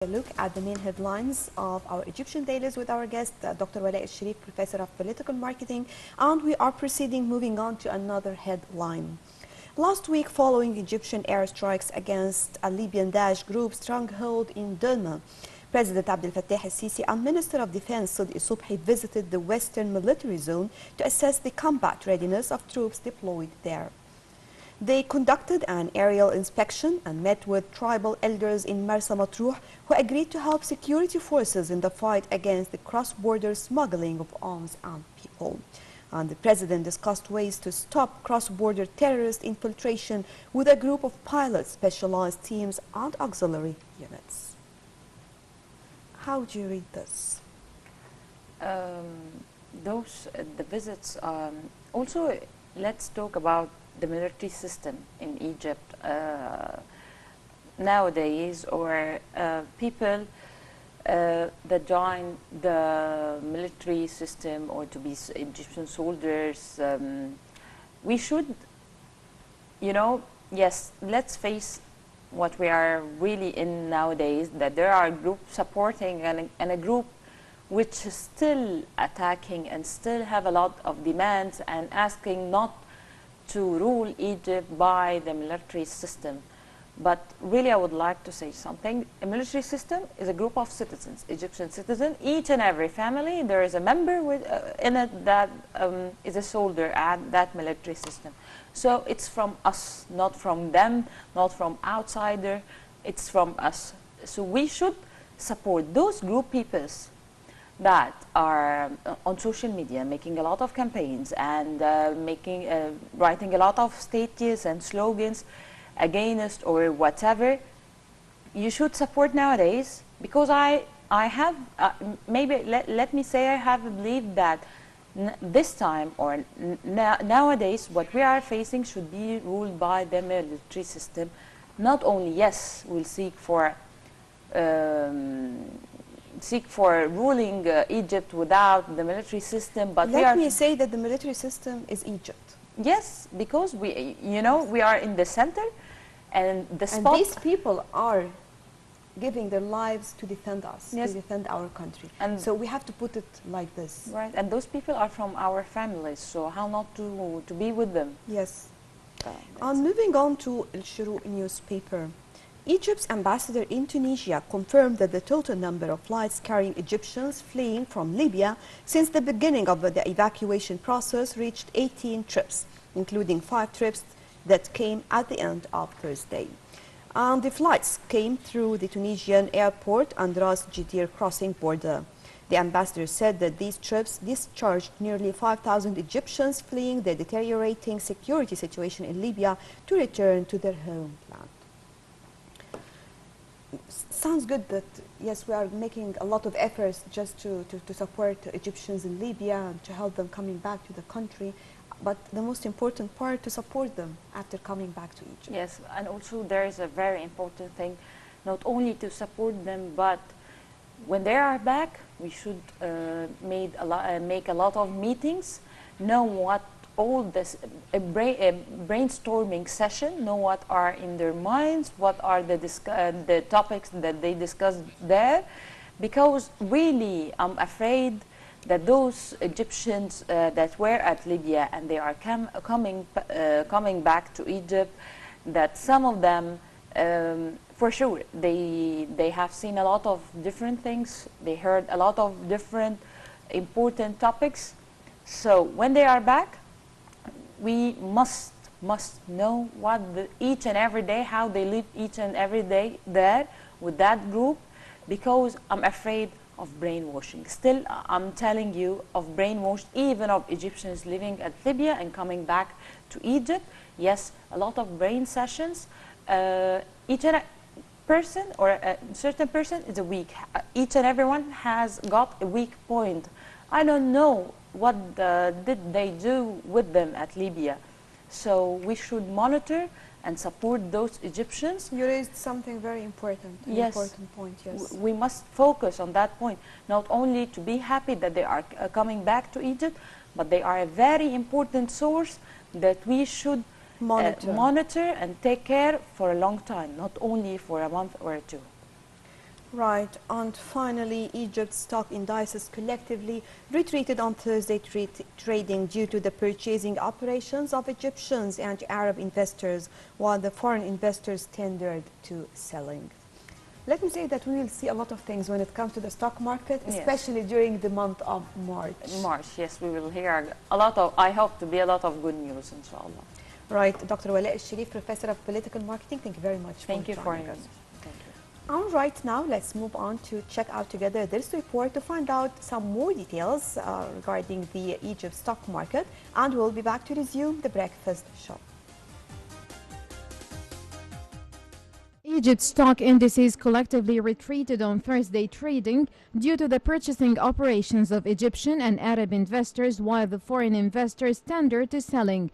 A look at the main headlines of our Egyptian dailies with our guest, Dr. Walaa Sherif, Professor of Political Marketing, and we are moving on to another headline. Last week, following Egyptian airstrikes against a Libyan Daesh group stronghold in Derna, President Abdel Fattah al-Sisi and Minister of Defense Sudi Subhi visited the Western Military Zone to assess the combat readiness of troops deployed there. They conducted an aerial inspection and met with tribal elders in Marsa Matruh who agreed to help security forces in the fight against the cross-border smuggling of arms and people. And the president discussed ways to stop cross-border terrorist infiltration with a group of pilots, specialized teams and auxiliary units. How do you read this? The visits, also let's talk about the military system in Egypt nowadays, or people that join the military system or to be Egyptian soldiers. We should, yes, let's face what we are really in nowadays, that there are groups supporting and a group which is still attacking and still have a lot of demands and asking not to rule Egypt by the military system. But really I would like to say something. A military system is a group of citizens, Egyptian citizens. Each and every family, there is a member in it that is a soldier at that military system. So it's from us, not from them, not from outsider, it's from us. So we should support those group peoples that are on social media making a lot of campaigns and writing a lot of statements and slogans against or whatever. You should support nowadays, because I have let me say I have believed that this time or nowadays what we are facing should be ruled by the military system. Not only, yes, we'll seek for ruling Egypt without the military system, but let me say that the military system is Egypt. Yes, because we are in the center, and these people are giving their lives to defend us, yes, to defend our country. And so we have to put it like this. Right, and those people are from our families, so how not to be with them? Yes. Moving on to El Shuru newspaper. Egypt's ambassador in Tunisia confirmed that the total number of flights carrying Egyptians fleeing from Libya since the beginning of the evacuation process reached 18 trips, including 5 trips that came at the end of Thursday. And the flights came through the Tunisian airport and Ras Jidir crossing border. The ambassador said that these trips discharged nearly 5,000 Egyptians fleeing the deteriorating security situation in Libya to return to their homeland. Sounds good that, yes, we are making a lot of efforts just to support Egyptians in Libya and to help them coming back to the country, but the most important part, to support them after coming back to Egypt. Yes, and also there is a very important thing, not only to support them, but when they are back, we should make a lot of meetings, know what all this brainstorming session, know what are in their minds, what are the topics that they discussed there, because really I'm afraid that those Egyptians that were at Libya and they are coming back to Egypt, that some of them for sure they have seen a lot of different things, they heard a lot of different important topics. So when they are back, we must know what each and every day, how they live each and every day there with that group, because I'm afraid of brainwashing. Still, I'm telling you of brainwash, even of Egyptians living at Libya and coming back to Egypt. Yes, a lot of brain sessions. Each and person or a certain person is a weak. Each and everyone has got a weak point. I don't know what did they do with them at Libya. So we should monitor and support those Egyptians. You raised something very important, an important point, yes. We must focus on that point, not only to be happy that they are coming back to Egypt, but they are a very important source that we should monitor and take care for a long time, not only for a month or two. Right, and finally, Egypt's stock indices collectively retreated on Thursday trading due to the purchasing operations of Egyptians and Arab investors, while the foreign investors tendered to selling. Let me say that we will see a lot of things when it comes to the stock market, Yes. especially during the month of March. March, yes, we will hear a lot of, I hope to be a lot of good news, inshallah. Right, Dr. Walaa Sherif, Professor of Political Marketing, thank you very much Thank you for joining us. Thank you. All right, now let's move on to check out together this report to find out some more details regarding the Egypt stock market, and we'll be back to resume the breakfast show. Egypt stock indices collectively retreated on Thursday trading due to the purchasing operations of Egyptian and Arab investors, while the foreign investors tendered to selling.